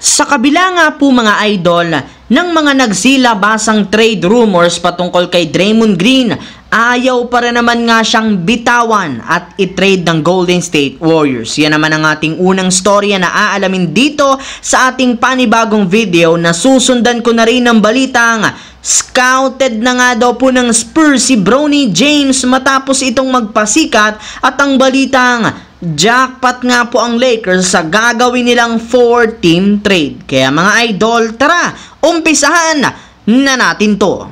Sa kabila nga po mga idol ng mga nagsilabasang trade rumors patungkol kay Draymond Green, ayaw pa rin naman nga siyang bitawan at i-trade ng Golden State Warriors. Yan naman ang ating unang storya na aalamin dito sa ating panibagong video na susundan ko na rin ng balitang scouted na nga daw po ng Spurs si Bronny James matapos itong magpasikat at ang balitang jackpot nga po ang Lakers sa gagawin nilang 4-team trade. Kaya mga idol, tara, umpisahan na natin to.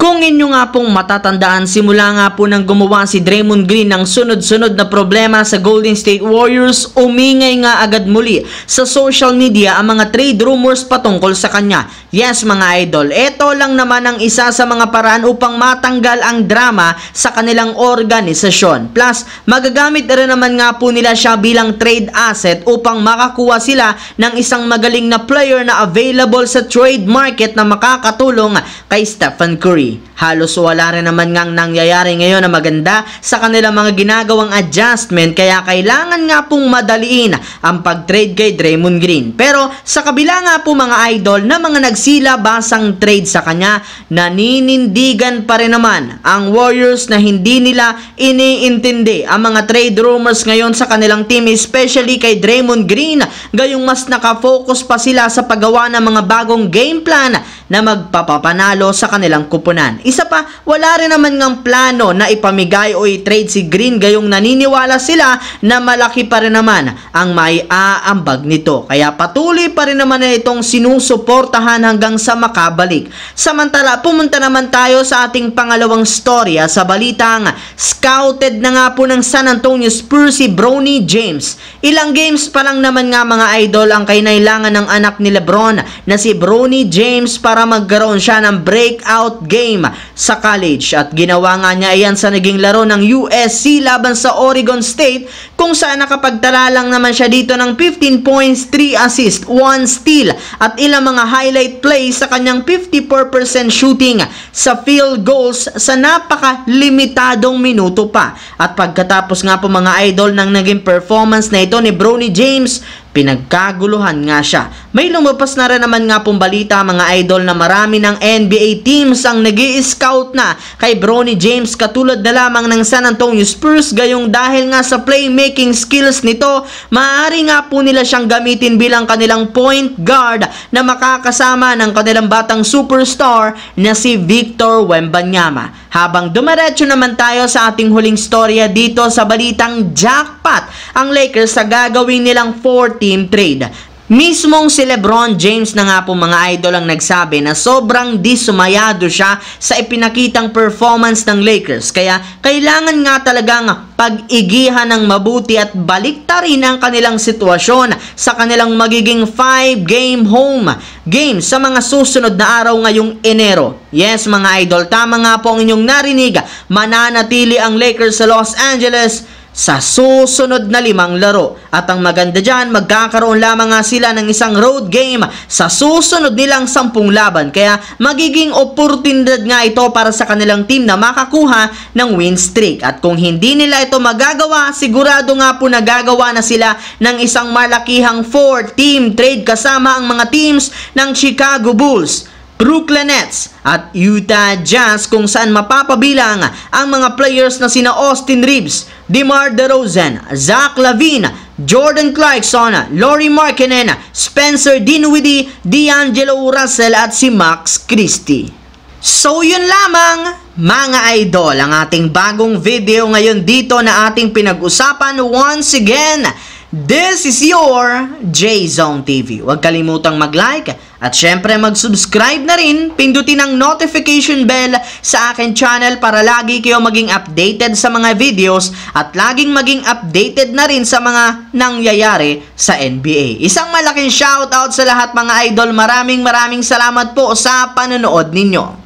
Kung inyo nga pong matatandaan, simula nga po nang gumawa si Draymond Green ng sunod-sunod na problema sa Golden State Warriors, umingay nga agad muli sa social media ang mga trade rumors patungkol sa kanya. Yes mga idol, ito lang naman ang isa sa mga paraan upang matanggal ang drama sa kanilang organisasyon. Plus, magagamit rin naman nga po nila siya bilang trade asset upang makakuha sila ng isang magaling na player na available sa trade market na makakatulong kay Stephen Curry. Halos wala rin naman ngang nangyayari ngayon na maganda sa kanilang mga ginagawang adjustment, kaya kailangan nga pong madaliin ang pag-trade kay Draymond Green. Pero sa kabila nga po mga idol na mga nagsilabasang trade sa kanya, naninindigan pa rin naman ang Warriors na hindi nila iniintindi ang mga trade rumors ngayon sa kanilang team, especially kay Draymond Green. Gayong mas nakafocus pa sila sa paggawa ng mga bagong game plan na magpapapanalo sa kanilang kupunan. Isa pa, wala rin naman ngang plano na ipamigay o i-trade si Green, gayong naniniwala sila na malaki pa rin naman ang mai-aambag nito. Kaya patuloy pa rin naman na itong sinusuportahan hanggang sa makabalik. Samantala, pumunta naman tayo sa ating pangalawang storya sa balitang scouted na nga po ng San Antonio Spurs si Bronny James. Ilang games pa lang naman nga mga idol ang kinailangan ng anak ni LeBron na si Bronny James para magkaroon siya ng breakout game sa college, at ginawa nga niya iyan sa naging laro ng USC laban sa Oregon State, kung saan nakapagtala lang naman siya dito ng 15 points, 3 assists, 1 steal at ilang mga highlight plays sa kanyang 54% shooting sa field goals sa napaka-limitadong minuto pa. At pagkatapos nga po mga idol ng naging performance na ito ni Bronny James, pinagkaguluhan nga siya. May lumabas na rin naman nga pong balita mga idol na marami ng NBA teams ang nag-i-scout na kay Bronny James, katulad na lamang ng San Antonio Spurs, gayong dahil nga sa playmaking skills nito, maaari nga po nila siyang gamitin bilang kanilang point guard na makakasama ng kanilang batang superstar na si Victor Wembanyama. Habang dumiretso naman tayo sa ating huling storya dito sa balitang jackpot ang Lakers sa gagawin nilang 4-team trade. Mismong si LeBron James na nga po mga idol ang nagsabi na sobrang disumayado siya sa ipinakitang performance ng Lakers. Kaya kailangan nga talagang pag-igihan ng mabuti at baliktarin ang kanilang sitwasyon sa kanilang magiging 5-game home game sa mga susunod na araw ngayong Enero. Yes mga idol, tama nga po ang inyong narinig. Mananatili ang Lakers sa Los Angeles sa susunod na 5 laro. At ang maganda dyan, magkakaroon lamang nga sila ng isang road game sa susunod nilang 10 laban. Kaya magiging oportunidad nga ito para sa kanilang team na makakuha ng win streak. At kung hindi nila ito magagawa, sigurado nga po nagagawa na sila ng isang malakihang 4-team trade kasama ang mga teams ng Chicago Bulls, Brooklyn Nets at Utah Jazz, kung saan mapapabilang ang mga players na sina Austin Reeves, DeMar DeRozan, Zach LaVine, Jordan Clarkson, Lauri Markkanen, Spencer Dinwiddie, D'Angelo Russell at si Max Christie. So yun lamang mga idol ang ating bagong video ngayon dito na ating pinag-usapan. Once again, this is your J-Zone TV. Huwag kalimutang mag-like at syempre mag-subscribe na rin. Pindutin ang notification bell sa akin channel para lagi kayo maging updated sa mga videos at laging maging updated na rin sa mga nangyayari sa NBA. Isang malaking shoutout sa lahat mga idol. Maraming salamat po sa panonood ninyo.